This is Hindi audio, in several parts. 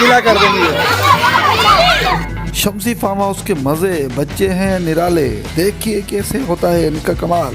गीला कर देंगे। शम्सी फार्म हाउस के मजे, बच्चे हैं निराले, देखिए कैसे होता है इनका कमाल।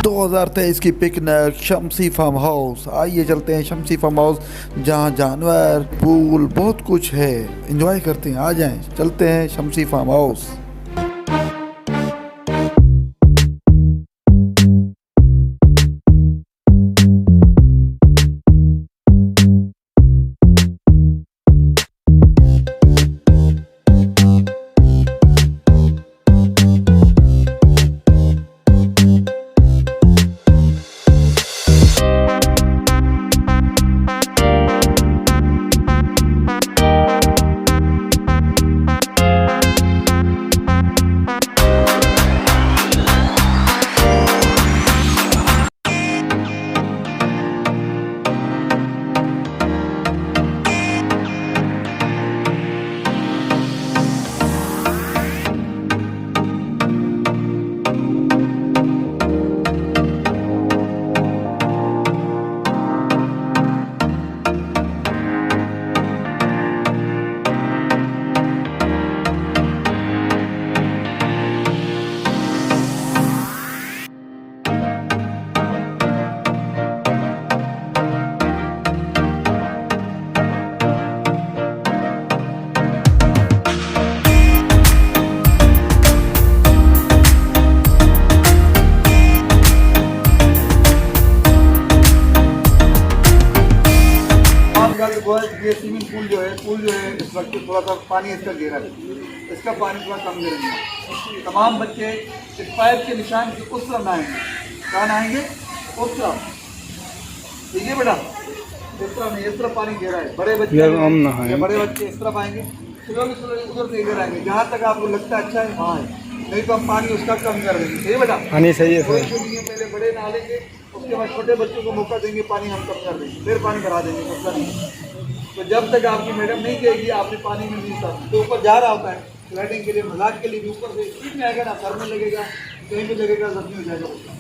दो 2023 की पिकनिक शम्सी फार्म हाउस। आइए चलते हैं शम्सी फार्म हाउस, जहाँ जानवर, पूल, बहुत कुछ है। एंजॉय करते हैं, आ जाएं, चलते हैं शम्सी फार्म हाउस। ये स्विमिंग पूल जो है इस वक्त थोड़ा सा पानी इसका गिरा है, इसका पानी थोड़ा कम गिरेगा। तमाम बच्चे इस पाइप के निशान की उस तरफ नहाएंगे। कहाँ नहाएंगे? उस तरफ। ठीक है बेटा, इस तरफ नहीं, इस तरफ पानी गिरा है। बड़े बच्चे इस तरफ आएंगे, उधर से इधर आएंगे, जहाँ तक आपको लगता है अच्छा है वहाँ है, नहीं तो हम पानी उसका कम कर देंगे। सही है बेटा, पानी सही है सर। पहले बड़े नहा लेंगे, उसके बाद छोटे बच्चों को मौका देंगे, पानी हम कम कर देंगे, फिर पानी बढ़ा देंगे, मसला नहीं। तो जब तक आपकी मैडम नहीं कहेगी आपने पानी में नहीं उतरना, तो ऊपर जा रहा होता है स्लाइडिंग के लिए, मजाक के लिए भी, ऊपर से स्पीड में आएगा ना, सर में लगेगा, कहीं भी लगेगा, जख्मी हो जाएगा।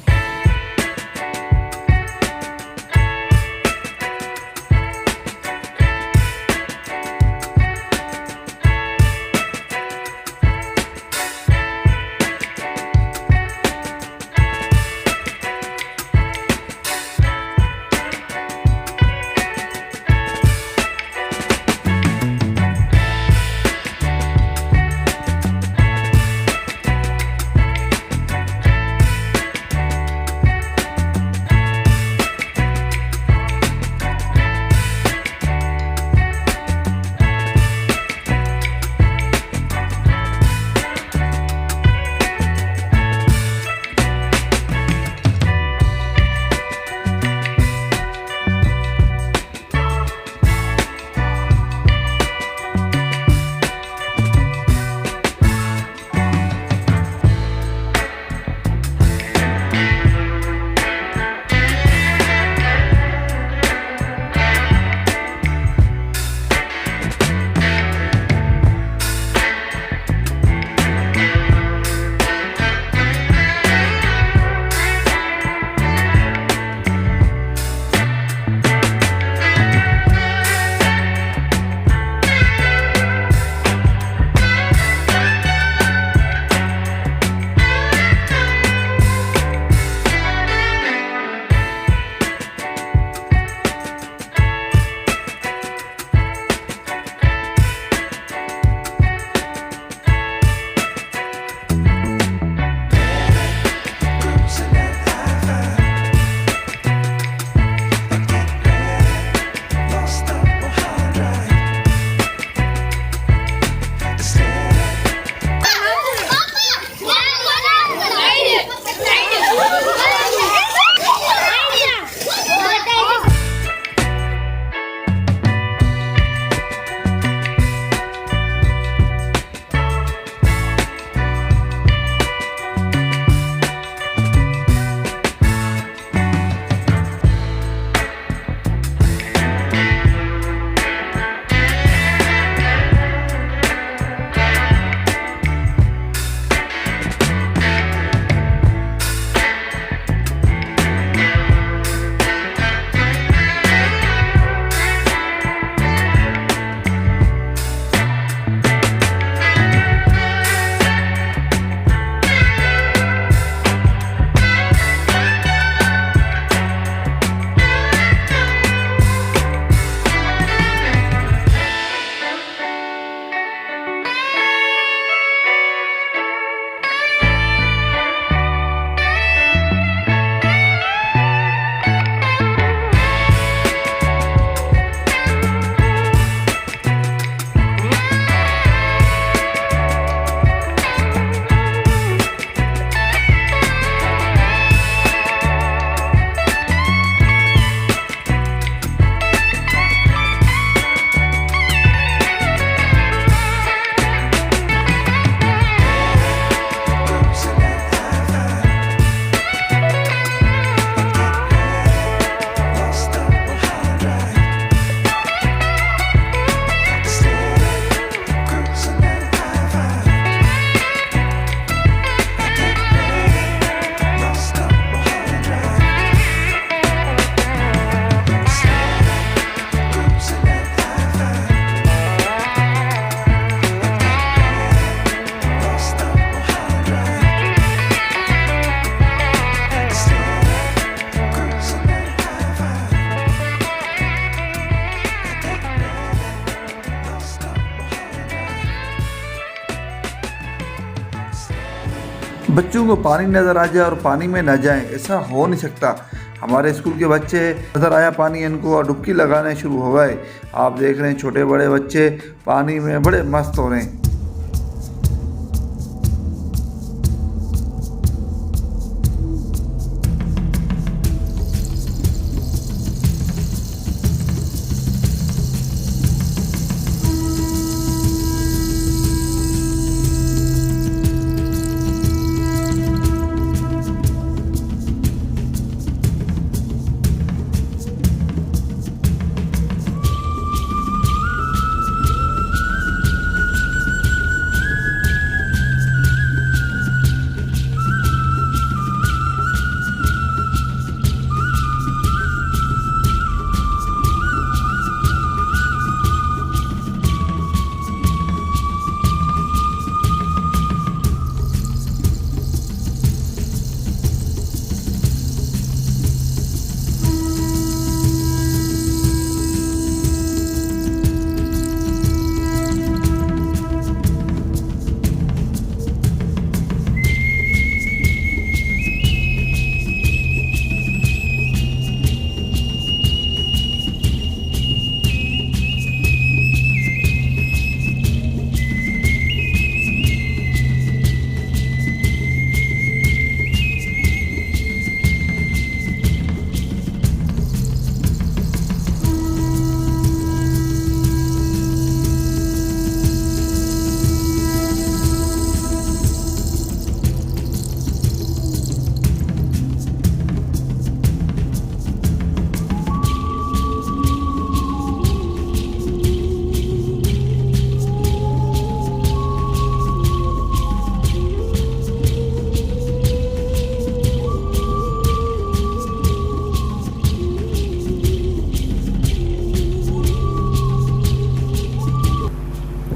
बच्चों को पानी नज़र आ जाए और पानी में न जाए, ऐसा हो नहीं सकता। हमारे स्कूल के बच्चे नज़र आया पानी इनको और डुबकी लगाने शुरू हो गए। आप देख रहे हैं छोटे बड़े बच्चे पानी में बड़े मस्त हो रहे हैं।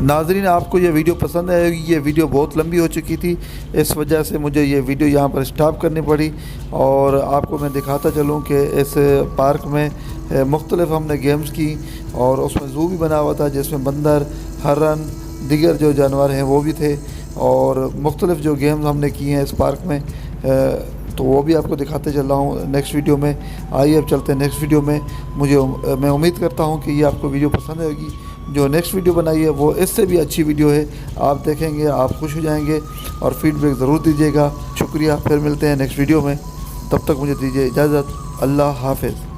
नाज़रीन, आपको ये वीडियो पसंद आएगी। ये वीडियो बहुत लंबी हो चुकी थी, इस वजह से मुझे ये वीडियो यहाँ पर स्टॉप करनी पड़ी। और आपको मैं दिखाता चलूँ कि इस पार्क में मुख्तलिफ़ हमने गेम्स की और उसमें ज़ू भी बना हुआ था जिसमें बंदर, हरन, दीगर जो जानवर हैं वो भी थे। और मुख्तलिफ़ जो गेम्स हमने किए हैं इस पार्क में तो वो भी आपको दिखाते चल रहा हूँ नेक्स्ट वीडियो में। आइए अब चलते हैं नेक्स्ट वीडियो में। मैं उम्मीद करता हूँ कि ये आपको वीडियो पसंद आएगी। जो नेक्स्ट वीडियो बनाई है वो इससे भी अच्छी वीडियो है, आप देखेंगे आप खुश हो जाएंगे और फीडबैक ज़रूर दीजिएगा। शुक्रिया, फिर मिलते हैं नेक्स्ट वीडियो में। तब तक मुझे दीजिए इजाज़त। अल्लाह हाफ़िज़।